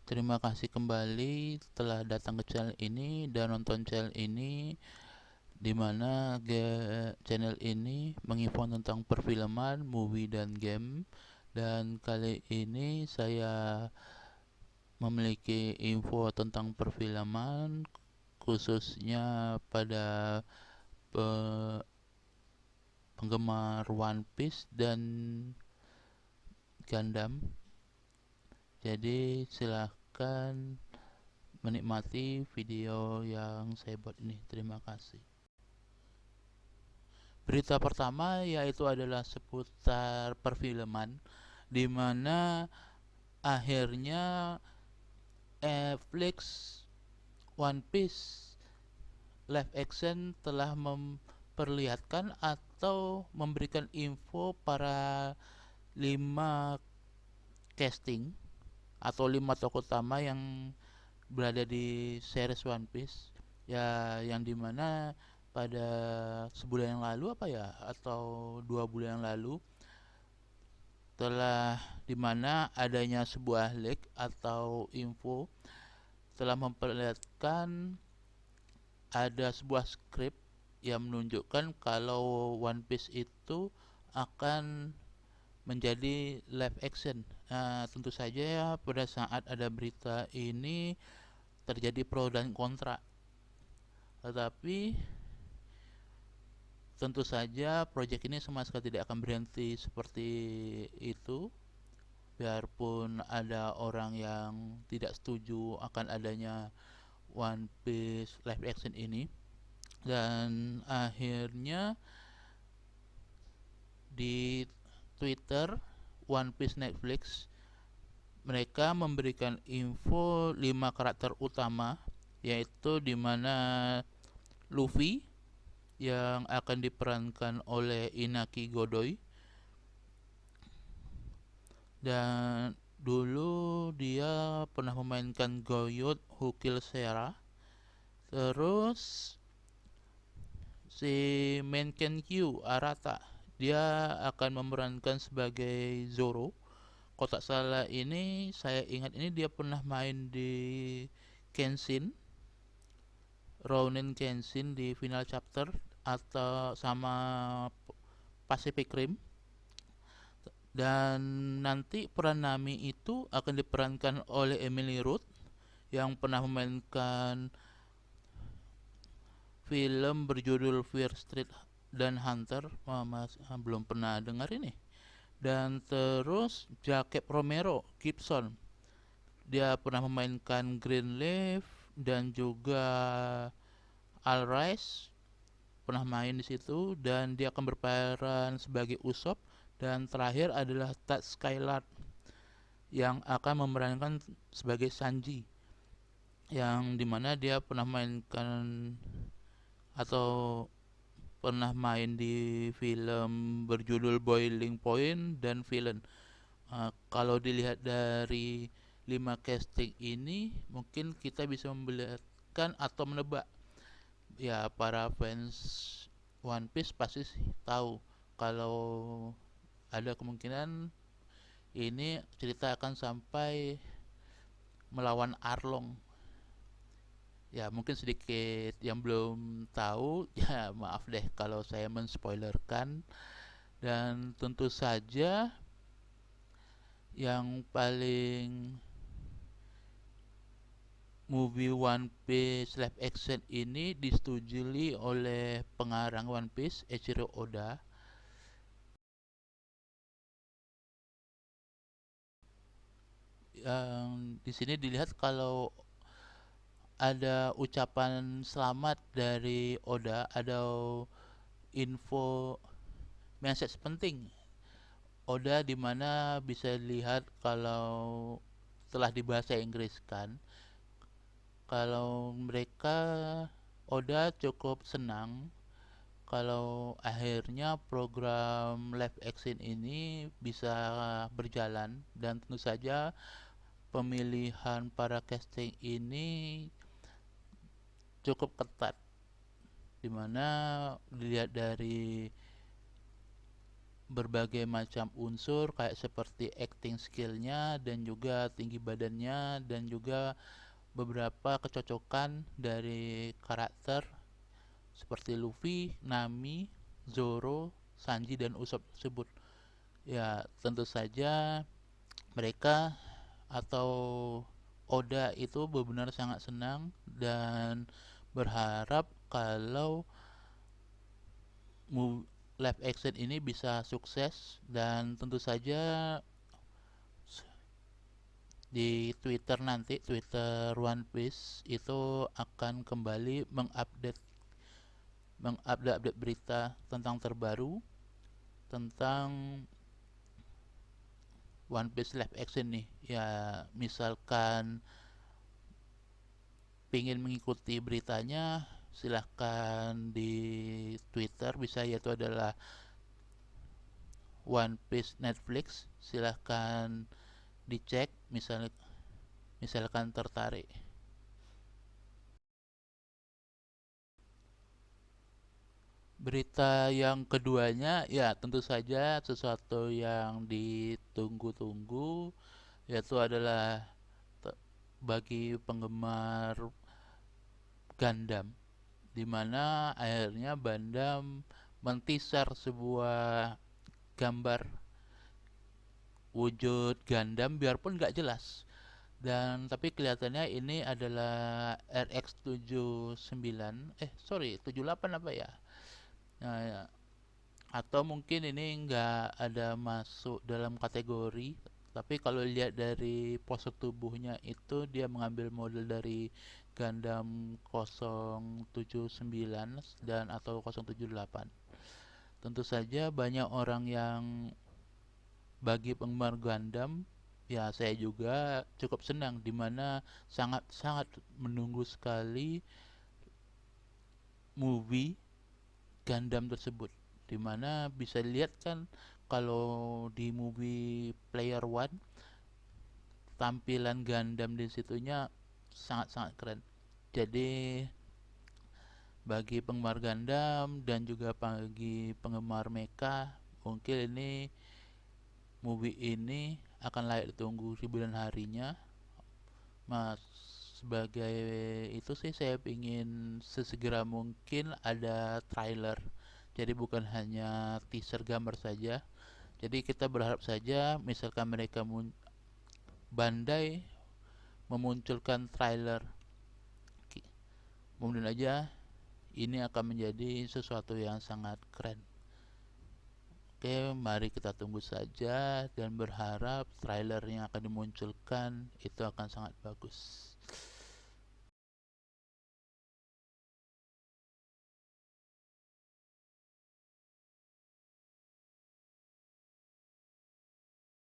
Terima kasih kembali telah datang ke channel ini dan nonton channel ini, di mana channel ini menginfo tentang perfilman, movie dan game. Dan kali ini saya memiliki info tentang perfilman, khususnya pada penggemar One Piece dan Gundam. Jadi silahkan menikmati video yang saya buat ini. Terima kasih. Berita pertama yaitu adalah seputar perfilman, di mana akhirnya Netflix One Piece live action telah memperlihatkan atau memberikan info para 5 casting atau 5 tokoh utama yang berada di series One Piece, ya, yang dimana pada sebulan yang lalu apa ya, atau 2 bulan yang lalu, telah dimana adanya sebuah leak atau info telah memperlihatkan ada sebuah skrip yang menunjukkan kalau One Piece itu akan menjadi live action. Nah, tentu saja ya, pada saat ada berita ini terjadi pro dan kontra. Tetapi tentu saja proyek ini sama sekali tidak akan berhenti seperti itu. Biarpun ada orang yang tidak setuju akan adanya One Piece live action ini. Dan akhirnya di Twitter One Piece Netflix, mereka memberikan info 5 karakter utama, yaitu dimana Luffy yang akan diperankan oleh Inaki Godoy, dan dulu dia pernah memainkan Goyot Who Killed Sarah. Terus si Menkenkyu Arata, dia akan memerankan sebagai Zoro. Kalau tak salah ini, saya ingat ini dia pernah main di Kenshin, Ronin Kenshin di final chapter atau sama Pacific Rim. Dan nanti peran Nami itu akan diperankan oleh Emily Root yang pernah memainkan film berjudul Fear Street dan Hunter. Belum pernah dengar ini. Dan terus Jacob Romero Gibson, dia pernah memainkan Greenleaf dan juga All Rise, pernah main di situ, dan dia akan berperan sebagai Usopp. Dan terakhir adalah Tad Skylard yang akan memerankan sebagai Sanji, yang dimana dia pernah mainkan atau pernah main di film berjudul Boiling Point dan Villain. Kalau dilihat dari 5 casting ini, mungkin kita bisa membedakan atau menebak, ya, para fans One Piece pasti tahu kalau ada kemungkinan ini cerita akan sampai melawan Arlong. Ya, mungkin sedikit yang belum tahu ya, maaf deh kalau saya menspoilerkan. Dan tentu saja yang paling movie One Piece live action ini disetujui oleh pengarang One Piece Eiichiro Oda. Yang di sini dilihat kalau ada ucapan selamat dari Oda, ada info message penting Oda, di mana bisa dilihat kalau telah dibahasa Inggris kan, kalau mereka Oda cukup senang kalau akhirnya program live action ini bisa berjalan. Dan tentu saja pemilihan para casting ini cukup ketat, dimana dilihat dari berbagai macam unsur kayak seperti acting skillnya dan juga tinggi badannya dan juga beberapa kecocokan dari karakter seperti Luffy, Nami, Zoro, Sanji dan Usopp tersebut. Ya, tentu saja mereka atau Oda itu benar-benar sangat senang dan berharap kalau live action ini bisa sukses, dan tentu saja di Twitter nanti, Twitter One Piece itu akan kembali mengupdate berita tentang terbaru tentang One Piece live action nih. Ya, misalkan ingin mengikuti beritanya, silahkan di Twitter bisa, yaitu adalah One Piece Netflix. Silahkan dicek misalkan tertarik. Berita yang keduanya ya tentu saja sesuatu yang ditunggu-tunggu, yaitu adalah bagi penggemar Gundam, di mana akhirnya Bandam menteaser sebuah gambar wujud Gundam biarpun nggak jelas, dan tapi kelihatannya ini adalah RX-79, sorry 78 apa ya. Nah, ya. Atau mungkin ini nggak ada masuk dalam kategori, tapi kalau lihat dari pose tubuhnya itu dia mengambil model dari Gundam 079 dan atau 078. Tentu saja banyak orang yang, bagi penggemar Gundam, ya saya juga cukup senang, dimana sangat-sangat menunggu sekali movie Gundam tersebut, dimana bisa dilihat kan kalau di movie Player One tampilan Gundam di situnya sangat-sangat keren. Jadi bagi penggemar Gundam dan juga bagi penggemar mecha, mungkin movie ini akan layak ditunggu di bulan harinya. Mas, sebagai itu sih saya ingin sesegera mungkin ada trailer. Jadi bukan hanya teaser gambar saja. Jadi kita berharap saja misalkan Bandai memunculkan trailer, kemudian aja ini akan menjadi sesuatu yang sangat keren. Oke, mari kita tunggu saja dan berharap trailer yang akan dimunculkan itu akan sangat bagus.